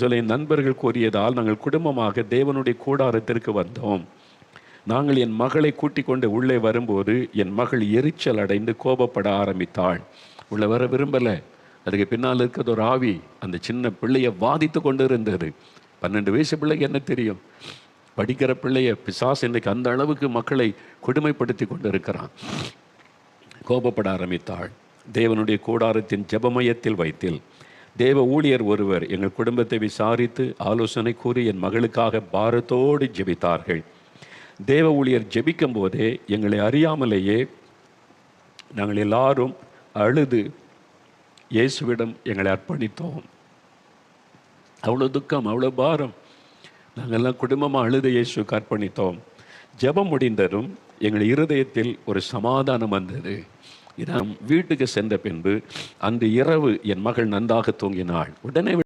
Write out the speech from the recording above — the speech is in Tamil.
சொல்ல என் நண்பர்கள் கூறியதால் நாங்கள் குடும்பமாக தேவனுடைய கூடாரத்திற்கு வந்தோம். நாங்கள் என் மகளை கூட்டிக் கொண்டு உள்ளே வரும்போது என் மகள் எரிச்சல் அடைந்து கோபப்பட ஆரம்பித்தாள். உள்ள வர விரும்பலை. அதுக்கு பின்னால் இருக்கிறது ஒரு ஆவி அந்த சின்ன பிள்ளையை வாதித்து கொண்டு இருந்தது. 12 வயசு பிள்ளைக்கு என்ன தெரியும்? படிக்கிற பிள்ளைய பிசாசு இன்னைக்கு அந்த அளவுக்கு மக்களை கொடுமைப்படுத்தி கொண்டு இருக்கிறான். கோபப்பட ஆரம்பித்தாள். தேவனுடைய கூடாரத்தின் ஜெபமயத்தில் வைத்தில் தேவ ஊழியர் ஒருவர் எங்கள் குடும்பத்தை விசாரித்து ஆலோசனை கூறி என் மகளுக்காக பாரத்தோடு ஜெபித்தார்கள். தேவ ஊழியர் ஜெபிக்கும் போதே எங்களை அறியாமலேயே நாங்கள் எல்லாரும் அழுது இயேசுவிடம் எங்களை அர்ப்பணித்தோம். அவ்வளோ துக்கம், அவ்வளோ பாரம். நாங்கள்லாம் குடும்பமாக அழுது இயேசுக்கு அர்ப்பணித்தோம். ஜெபம் முடிந்ததும் எங்கள் இருதயத்தில் ஒரு சமாதானம் வந்தது. இதான் வீட்டுக்கு சென்ற பின்பு அன்று இரவு என் மகள் நன்றாக தூங்கினாள். உடனே